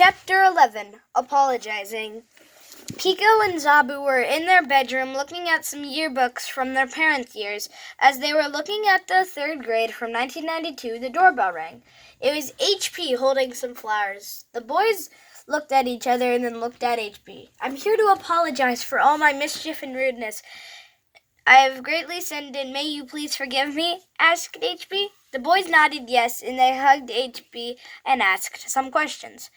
Chapter 11, Apologizing. Pico and Zabu were in their bedroom looking at some yearbooks from their parents' years. As they were looking at the third grade from 1992, the doorbell rang. It was HP holding some flowers. The boys looked at each other and then looked at HP. "I'm here to apologize for all my mischief and rudeness. I have greatly sinned, and may you please forgive me?" asked HP. The boys nodded yes, and they hugged HP and asked some questions.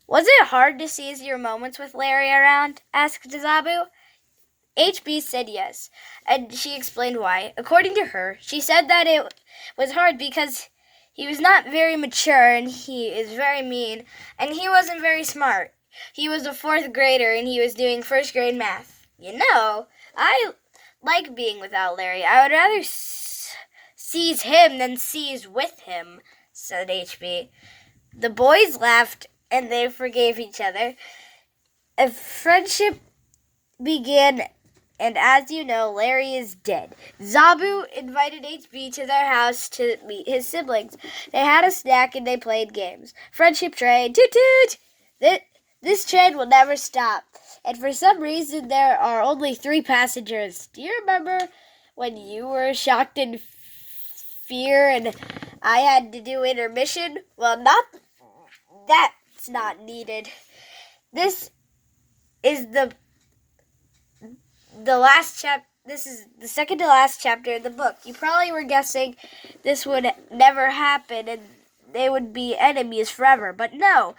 "Was it hard to seize your moments with Larry around?" asked Zabu. HB said yes, and she explained why. According to her, she said that it was hard because he was not very mature, and he is very mean, and he wasn't very smart. He was a 4th grader, and he was doing 1st grade math. I like being without Larry. I would rather seize him than seize with him, said HB. The boys laughed, and they forgave each other. A friendship began, and as you know, Larry is dead. Zabu invited HB to their house to meet his siblings. They had a snack and they played games. Friendship train, toot toot! This train will never stop. And for some reason, there are only 3 passengers. Do you remember when you were shocked in fear and I had to do intermission? Well, that's not needed. This is the last This is the second to last chapter of the book. You probably were guessing this would never happen and they would be enemies forever. But no,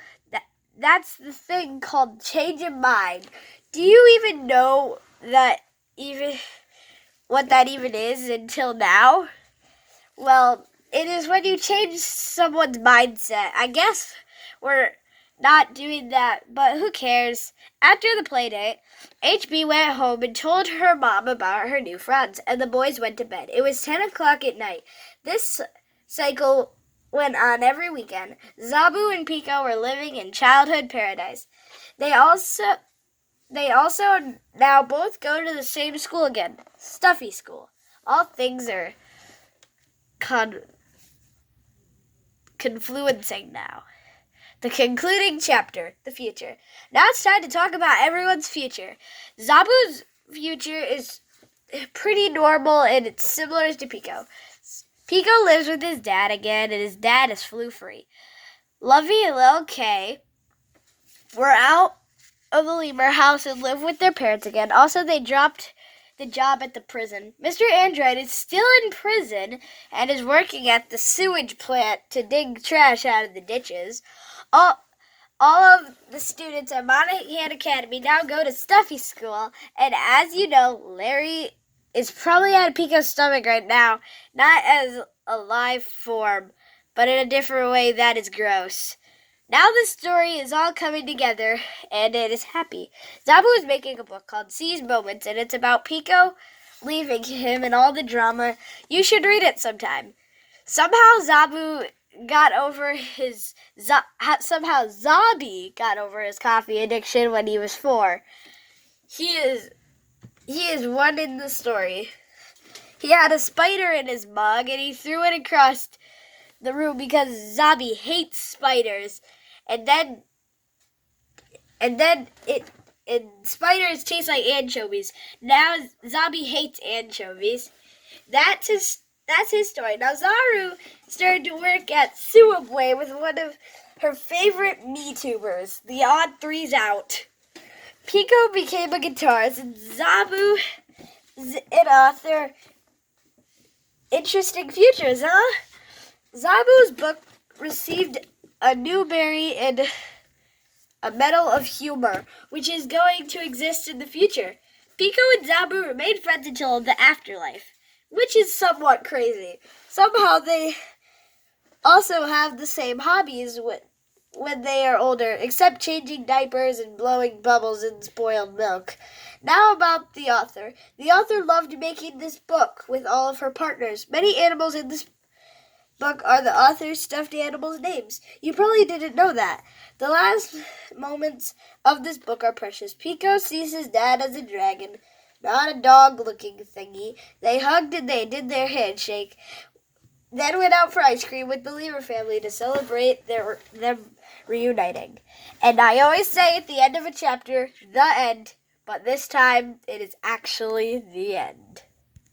that's the thing called change of mind. Do you even know what that even is until now? Well, it is when you change someone's mindset. I guess we're not doing that, but who cares? After the play date, HB went home and told her mom about her new friends, and the boys went to bed. It was 10 o'clock at night. This cycle went on every weekend. Zabu and Pico were living in childhood paradise. They also now both go to the same school again, Stuffy School. All things are confluencing now. The concluding chapter, the future. Now it's time to talk about everyone's future. Zabu's future is pretty normal and it's similar to Pico. Pico lives with his dad again and his dad is flu-free. Lovey and Lil K were out of the Lemur house and live with their parents again. Also, they dropped the job at the prison. Mr. Android is still in prison and is working at the sewage plant to dig trash out of the ditches. All of the students at Monahan Academy now go to Stuffy School, and as you know, Larry is probably out of Pico's stomach right now, not as a live form, but in a different way that is gross. Now the story is all coming together, and it is happy. Zabu is making a book called Seize Moments, and it's about Pico leaving him and all the drama. You should read it sometime. Somehow Zabi got over his coffee addiction when he was 4. He is one in the story. He had a spider in his mug, and he threw it across the room because Zabi hates spiders. And spiders taste like anchovies. Now Zabi hates anchovies. That's his story. Now Zaru started to work at Suabway with one of her favorite MeTubers, the Odd Threes Out. Pico became a guitarist and Zabu is an author. Interesting futures, huh? Zabu's book received a Newbery and a Medal of Humor, which is going to exist in the future. Pico and Zabu remain friends until the afterlife, which is somewhat crazy. Somehow they also have the same hobbies when they are older, except changing diapers and blowing bubbles in spoiled milk. Now about the author. The author loved making this book with all of her partners. Many animals in this book are the author's stuffed animals' names. You probably didn't know that. The last moments of this book are precious. Pico sees his dad as a dragon, not a dog-looking thingy. They hugged and they did their handshake. then went out for ice cream with the Lever family to celebrate them reuniting. And I always say at the end of a chapter, the end, but this time it is actually the end.